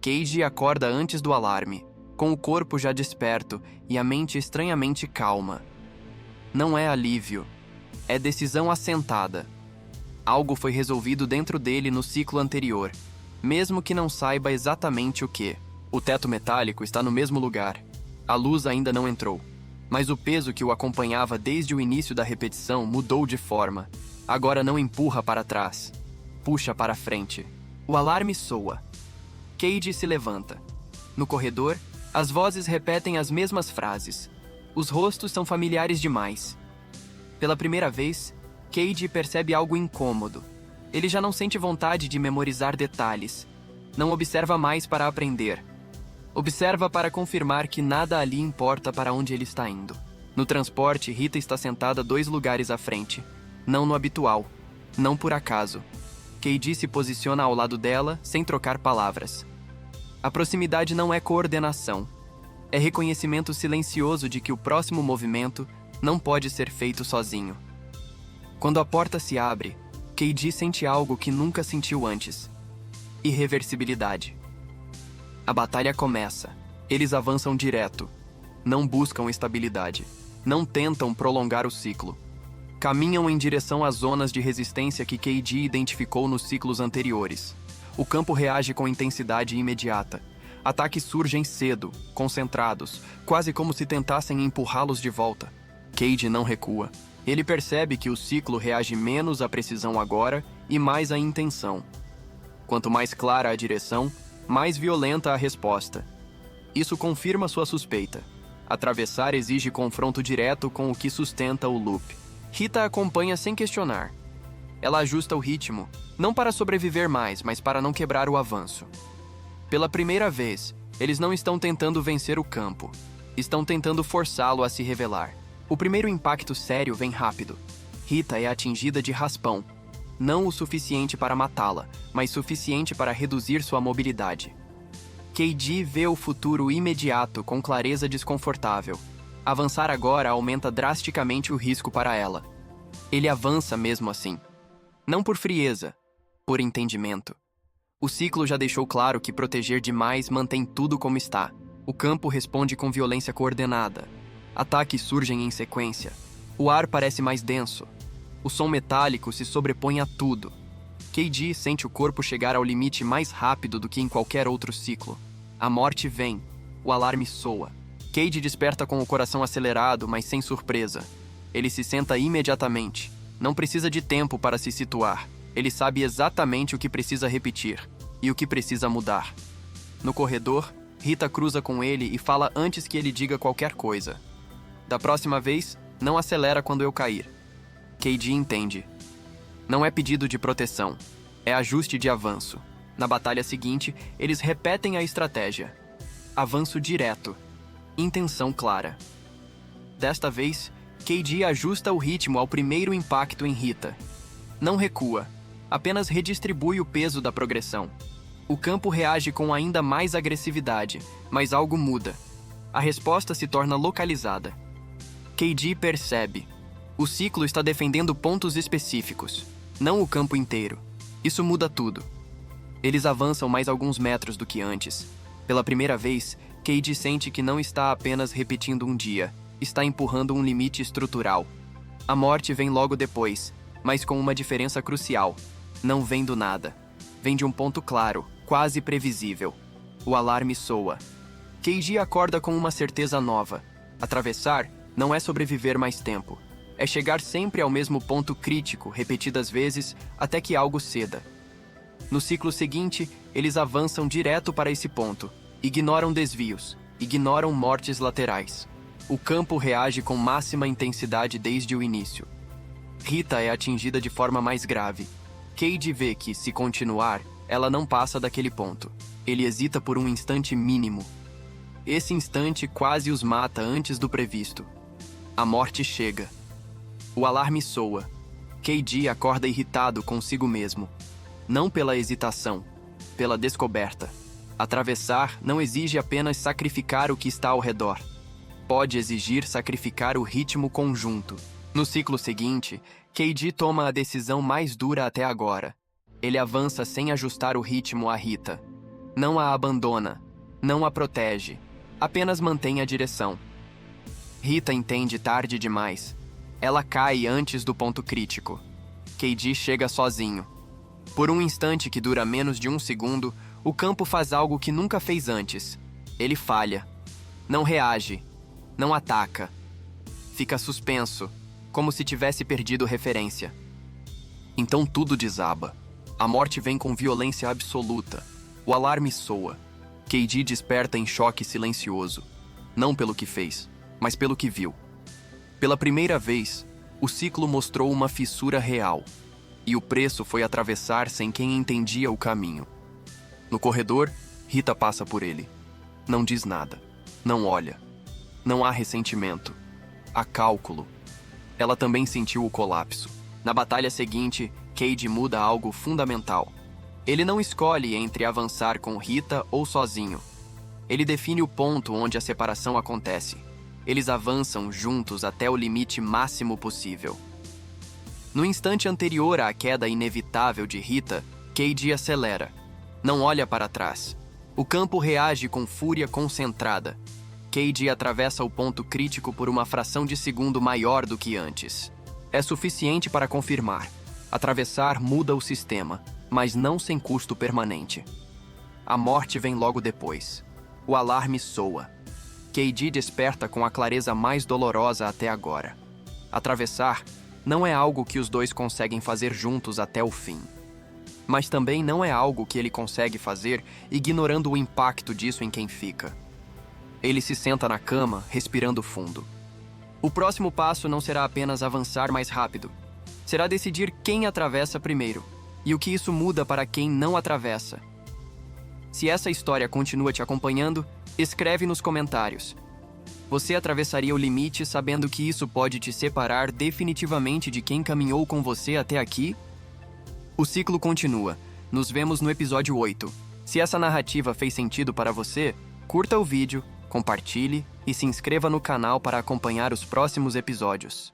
Keiji acorda antes do alarme, com o corpo já desperto e a mente estranhamente calma. Não é alívio, é decisão assentada. Algo foi resolvido dentro dele no ciclo anterior, mesmo que não saiba exatamente o que. O teto metálico está no mesmo lugar. A luz ainda não entrou, mas o peso que o acompanhava desde o início da repetição mudou de forma. Agora não empurra para trás, puxa para frente. O alarme soa. Keiji se levanta. No corredor, as vozes repetem as mesmas frases. Os rostos são familiares demais. Pela primeira vez, Keiji percebe algo incômodo. Ele já não sente vontade de memorizar detalhes. Não observa mais para aprender. Observa para confirmar que nada ali importa para onde ele está indo. No transporte, Rita está sentada 2 lugares à frente. Não no habitual. Não por acaso. Keiji se posiciona ao lado dela, sem trocar palavras. A proximidade não é coordenação. É reconhecimento silencioso de que o próximo movimento não pode ser feito sozinho. Quando a porta se abre, Keiji sente algo que nunca sentiu antes. Irreversibilidade. A batalha começa. Eles avançam direto. Não buscam estabilidade. Não tentam prolongar o ciclo. Caminham em direção às zonas de resistência que Keiji identificou nos ciclos anteriores. O campo reage com intensidade imediata. Ataques surgem cedo, concentrados, quase como se tentassem empurrá-los de volta. Keiji não recua. Ele percebe que o ciclo reage menos à precisão agora e mais à intenção. Quanto mais clara a direção, mais violenta a resposta. Isso confirma sua suspeita. Atravessar exige confronto direto com o que sustenta o loop. Rita acompanha sem questionar. Ela ajusta o ritmo, não para sobreviver mais, mas para não quebrar o avanço. Pela primeira vez, eles não estão tentando vencer o campo. Estão tentando forçá-lo a se revelar. O primeiro impacto sério vem rápido. Rita é atingida de raspão. Não o suficiente para matá-la, mas suficiente para reduzir sua mobilidade. Keiji vê o futuro imediato com clareza desconfortável. Avançar agora aumenta drasticamente o risco para ela. Ele avança mesmo assim. Não por frieza, por entendimento. O ciclo já deixou claro que proteger demais mantém tudo como está. O campo responde com violência coordenada. Ataques surgem em sequência. O ar parece mais denso. O som metálico se sobrepõe a tudo. Keiji sente o corpo chegar ao limite mais rápido do que em qualquer outro ciclo. A morte vem. O alarme soa. Keiji desperta com o coração acelerado, mas sem surpresa. Ele se senta imediatamente. Não precisa de tempo para se situar. Ele sabe exatamente o que precisa repetir e o que precisa mudar. No corredor, Rita cruza com ele e fala antes que ele diga qualquer coisa. Da próxima vez, não acelera quando eu cair. Keiji entende. Não é pedido de proteção, é ajuste de avanço. Na batalha seguinte, eles repetem a estratégia. Avanço direto. Intenção clara. Desta vez, Keiji ajusta o ritmo ao primeiro impacto em Rita. Não recua, apenas redistribui o peso da progressão. O campo reage com ainda mais agressividade, mas algo muda. A resposta se torna localizada. Keiji percebe. O ciclo está defendendo pontos específicos, não o campo inteiro. Isso muda tudo. Eles avançam mais alguns metros do que antes. Pela primeira vez, Keiji sente que não está apenas repetindo um dia, está empurrando um limite estrutural. A morte vem logo depois, mas com uma diferença crucial. Não vem do nada. Vem de um ponto claro, quase previsível. O alarme soa. Keiji acorda com uma certeza nova. Atravessar não é sobreviver mais tempo. É chegar sempre ao mesmo ponto crítico, repetidas vezes, até que algo ceda. No ciclo seguinte, eles avançam direto para esse ponto. Ignoram desvios, ignoram mortes laterais. O campo reage com máxima intensidade desde o início. Rita é atingida de forma mais grave. Keiji vê que, se continuar, ela não passa daquele ponto. Ele hesita por um instante mínimo. Esse instante quase os mata antes do previsto. A morte chega. O alarme soa. Keiji acorda irritado consigo mesmo. Não pela hesitação, pela descoberta. Atravessar não exige apenas sacrificar o que está ao redor. Pode exigir sacrificar o ritmo conjunto. No ciclo seguinte, Keiji toma a decisão mais dura até agora. Ele avança sem ajustar o ritmo a Rita. Não a abandona, não a protege, apenas mantém a direção. Rita entende tarde demais. Ela cai antes do ponto crítico. Keiji chega sozinho. Por um instante que dura menos de 1 segundo, o campo faz algo que nunca fez antes. Ele falha. Não reage. Não ataca. Fica suspenso, como se tivesse perdido referência. Então tudo desaba. A morte vem com violência absoluta. O alarme soa. Keiji desperta em choque silencioso. Não pelo que fez, mas pelo que viu. Pela primeira vez, o ciclo mostrou uma fissura real. E o preço foi atravessar sem quem entendia o caminho. No corredor, Rita passa por ele. Não diz nada. Não olha. Não há ressentimento. Há cálculo. Ela também sentiu o colapso. Na batalha seguinte, Keiji muda algo fundamental. Ele não escolhe entre avançar com Rita ou sozinho. Ele define o ponto onde a separação acontece. Eles avançam juntos até o limite máximo possível. No instante anterior à queda inevitável de Rita, Keiji acelera. Não olha para trás. O campo reage com fúria concentrada. Keiji atravessa o ponto crítico por uma fração de segundo maior do que antes. É suficiente para confirmar. Atravessar muda o sistema, mas não sem custo permanente. A morte vem logo depois. O alarme soa. Keiji desperta com a clareza mais dolorosa até agora. Atravessar não é algo que os dois conseguem fazer juntos até o fim. Mas também não é algo que ele consegue fazer ignorando o impacto disso em quem fica. Ele se senta na cama, respirando fundo. O próximo passo não será apenas avançar mais rápido. Será decidir quem atravessa primeiro, e o que isso muda para quem não atravessa. Se essa história continua te acompanhando, escreve nos comentários. Você atravessaria o limite sabendo que isso pode te separar definitivamente de quem caminhou com você até aqui? O ciclo continua. Nos vemos no episódio 8. Se essa narrativa fez sentido para você, curta o vídeo, compartilhe e se inscreva no canal para acompanhar os próximos episódios.